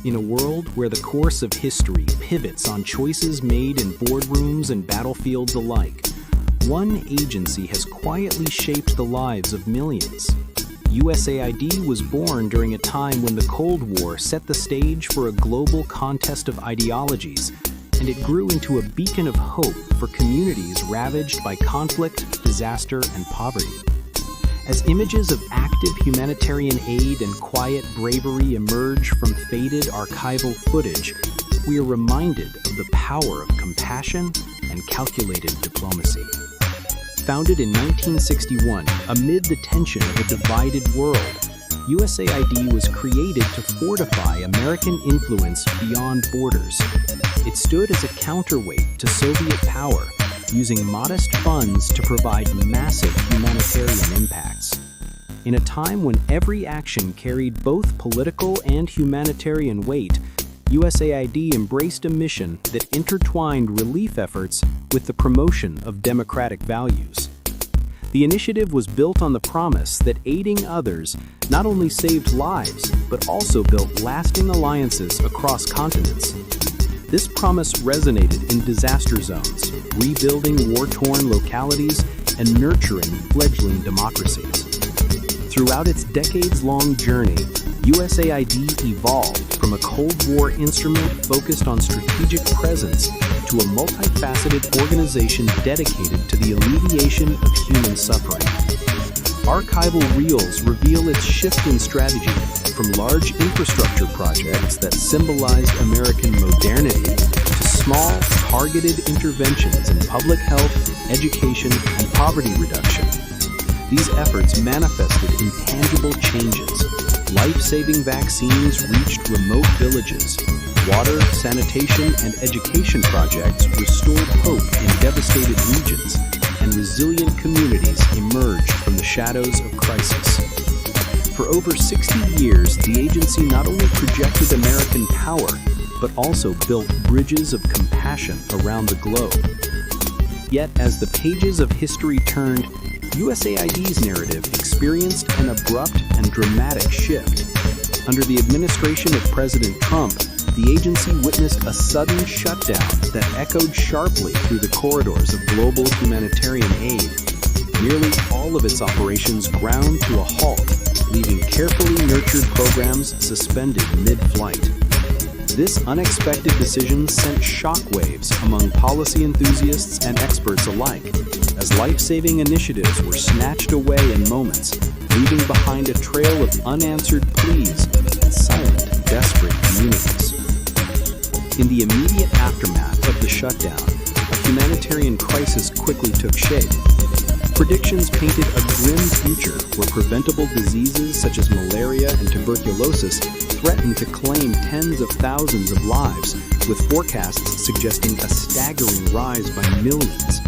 In a world where the course of history pivots on choices made in boardrooms and battlefields alike, one agency has quietly shaped the lives of millions. USAID was born during a time when the Cold War set the stage for a global contest of ideologies, and it grew into a beacon of hope for communities ravaged by conflict, disaster, and poverty. As images of active humanitarian aid and quiet bravery emerge from faded archival footage, we are reminded of the power of compassion and calculated diplomacy. Founded in 1961, amid the tension of a divided world, USAID was created to fortify American influence beyond borders. It stood as a counterweight to Soviet power, using modest funds to provide massive humanitarian impacts. In a time when every action carried both political and humanitarian weight, USAID embraced a mission that intertwined relief efforts with the promotion of democratic values. The initiative was built on the promise that aiding others not only saved lives, but also built lasting alliances across continents. This promise resonated in disaster zones, rebuilding war-torn localities and nurturing fledgling democracies. Throughout its decades-long journey, USAID evolved from a Cold War instrument focused on strategic presence to a multifaceted organization dedicated to the alleviation of human suffering. Archival reels reveal its shift in strategy from large infrastructure projects that symbolized American modernity to small, targeted interventions in public health, education, and poverty reduction. These efforts manifested in tangible changes. Life-saving vaccines reached remote villages. Water, sanitation, and education projects restored hope in devastated regions, and resilient communities emerged from the shadows of crisis. For over 60 years, the agency not only projected American power, but also built bridges of compassion around the globe. Yet, as the pages of history turned, USAID's narrative experienced an abrupt and dramatic shift. Under the administration of President Trump, the agency witnessed a sudden shutdown that echoed sharply through the corridors of global humanitarian aid. Nearly all of its operations ground to a halt, leaving carefully nurtured programs suspended mid-flight. This unexpected decision sent shockwaves among policy enthusiasts and experts alike, as life-saving initiatives were snatched away in moments, leaving behind a trail of unanswered pleas and silent, desperate communities. In the immediate aftermath of the shutdown, a humanitarian crisis quickly took shape. Predictions painted a grim future where preventable diseases such as malaria and tuberculosis threatened to claim tens of thousands of lives, with forecasts suggesting a staggering rise by millions.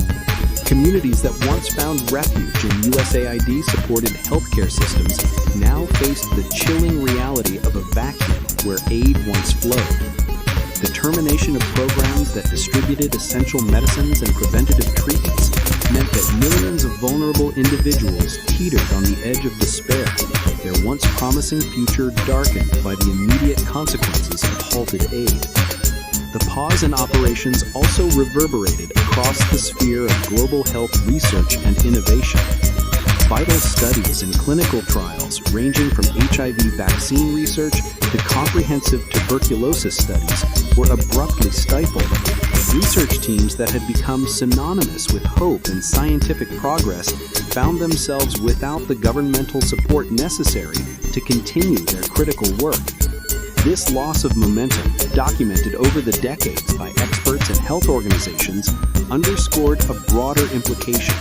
Communities that once found refuge in USAID-supported healthcare systems now faced the chilling reality of a vacuum where aid once flowed. The termination of programs that distributed essential medicines and preventative treatments meant that millions of vulnerable individuals teetered on the edge of despair, their once promising future darkened by the immediate consequences of halted aid. The pause in operations also reverberated across the sphere of global health research and innovation. Vital studies and clinical trials ranging from HIV vaccine research to comprehensive tuberculosis studies were abruptly stifled. Research teams that had become synonymous with hope and scientific progress found themselves without the governmental support necessary to continue their critical work. This loss of momentum, documented over the decades by experts and health organizations, underscored a broader implication.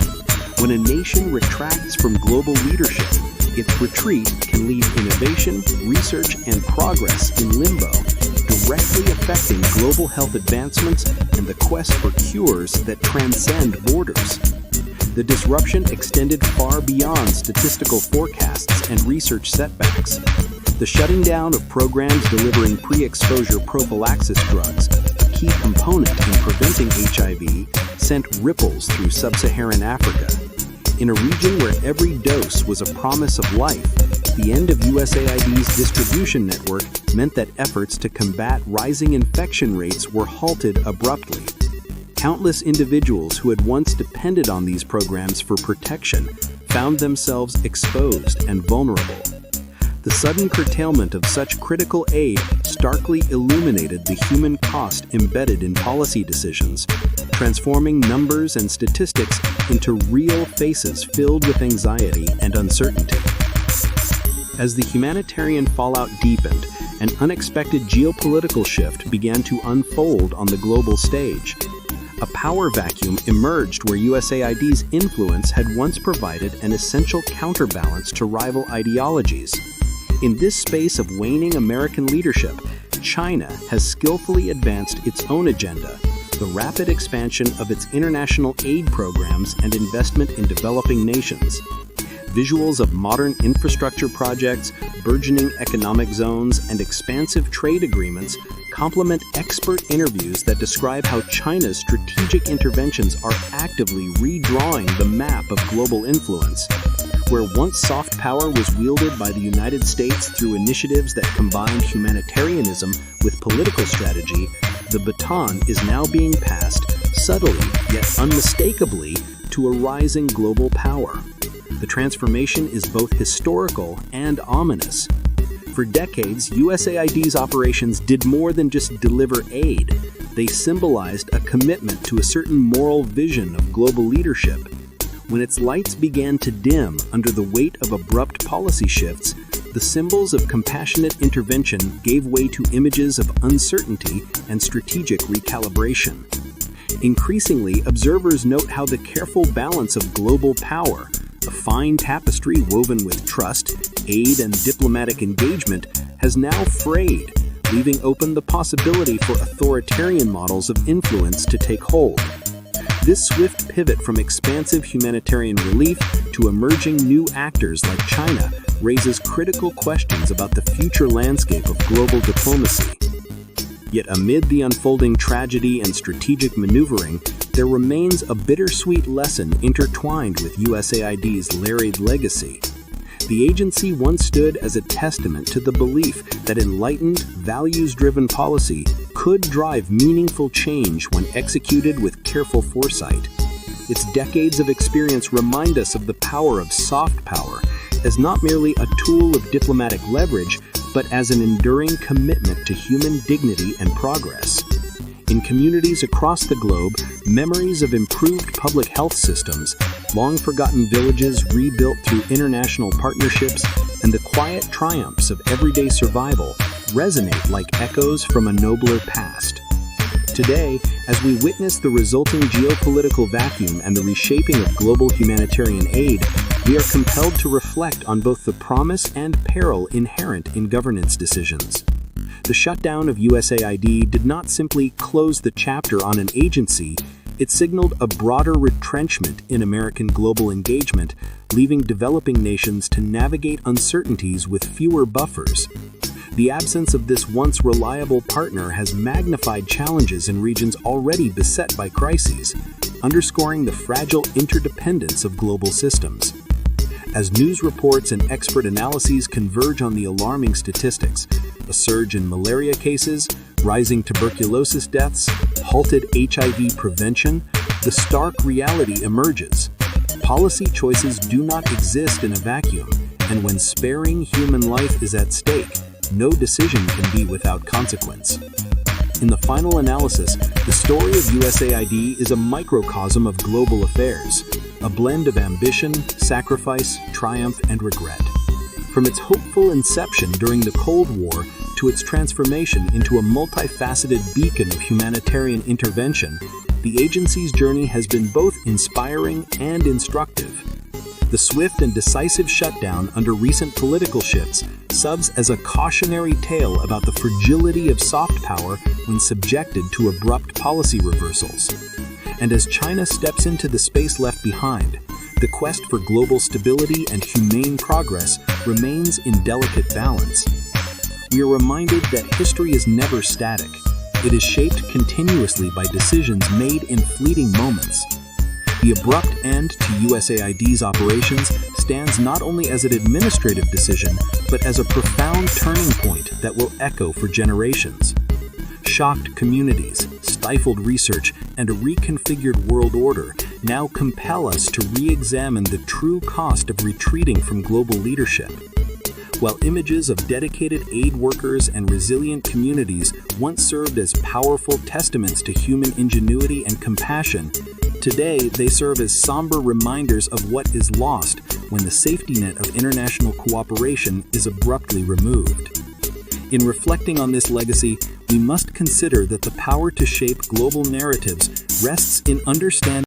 When a nation retracts from global leadership, its retreat can leave innovation, research, and progress in limbo, directly affecting global health advancements and the quest for cures that transcend borders. The disruption extended far beyond statistical forecasts and research setbacks. The shutting down of programs delivering pre-exposure prophylaxis drugs, a key component in preventing HIV, sent ripples through sub-Saharan Africa. In a region where every dose was a promise of life, the end of USAID's distribution network meant that efforts to combat rising infection rates were halted abruptly. Countless individuals who had once depended on these programs for protection found themselves exposed and vulnerable. The sudden curtailment of such critical aid starkly illuminated the human cost embedded in policy decisions, transforming numbers and statistics into real faces filled with anxiety and uncertainty. As the humanitarian fallout deepened, an unexpected geopolitical shift began to unfold on the global stage. A power vacuum emerged where USAID's influence had once provided an essential counterbalance to rival ideologies. In this space of waning American leadership, China has skillfully advanced its own agenda, the rapid expansion of its international aid programs and investment in developing nations. Visuals of modern infrastructure projects, burgeoning economic zones, and expansive trade agreements complement expert interviews that describe how China's strategic interventions are actively redrawing the map of global influence. Where once soft power was wielded by the United States through initiatives that combined humanitarianism with political strategy, the baton is now being passed subtly yet unmistakably to a rising global power. The transformation is both historical and ominous. For decades, USAID's operations did more than just deliver aid. They symbolized a commitment to a certain moral vision of global leadership. When its lights began to dim under the weight of abrupt policy shifts, the symbols of compassionate intervention gave way to images of uncertainty and strategic recalibration. Increasingly, observers note how the careful balance of global power, a fine tapestry woven with trust, aid, and diplomatic engagement, has now frayed, leaving open the possibility for authoritarian models of influence to take hold. This swift pivot from expansive humanitarian relief to emerging new actors like China raises critical questions about the future landscape of global diplomacy. Yet amid the unfolding tragedy and strategic maneuvering, there remains a bittersweet lesson intertwined with USAID's layered legacy. The agency once stood as a testament to the belief that enlightened, values-driven policy could drive meaningful change when executed with careful foresight. Its decades of experience remind us of the power of soft power as not merely a tool of diplomatic leverage, but as an enduring commitment to human dignity and progress. In communities across the globe, memories of improved public health systems, long-forgotten villages rebuilt through international partnerships, and the quiet triumphs of everyday survival resonate like echoes from a nobler past. Today, as we witness the resulting geopolitical vacuum and the reshaping of global humanitarian aid, we are compelled to reflect on both the promise and peril inherent in governance decisions. The shutdown of USAID did not simply close the chapter on an agency, it signaled a broader retrenchment in American global engagement, leaving developing nations to navigate uncertainties with fewer buffers. The absence of this once reliable partner has magnified challenges in regions already beset by crises, underscoring the fragile interdependence of global systems. As news reports and expert analyses converge on the alarming statistics, a surge in malaria cases, rising tuberculosis deaths, halted HIV prevention, the stark reality emerges. Policy choices do not exist in a vacuum, and when sparing human life is at stake, no decision can be without consequence. In the final analysis, the story of USAID is a microcosm of global affairs, a blend of ambition, sacrifice, triumph, and regret. From its hopeful inception during the Cold War to its transformation into a multifaceted beacon of humanitarian intervention, the agency's journey has been both inspiring and instructive. The swift and decisive shutdown under recent political shifts serves as a cautionary tale about the fragility of soft power when subjected to abrupt policy reversals. And as China steps into the space left behind, the quest for global stability and humane progress remains in delicate balance. We are reminded that history is never static. It is shaped continuously by decisions made in fleeting moments. The abrupt end to USAID's operations stands not only as an administrative decision, but as a profound turning point that will echo for generations. Shocked communities, stifled research, and a reconfigured world order now compel us to re-examine the true cost of retreating from global leadership. While images of dedicated aid workers and resilient communities once served as powerful testaments to human ingenuity and compassion, today they serve as somber reminders of what is lost when the safety net of international cooperation is abruptly removed. In reflecting on this legacy, we must consider that the power to shape global narratives rests in understanding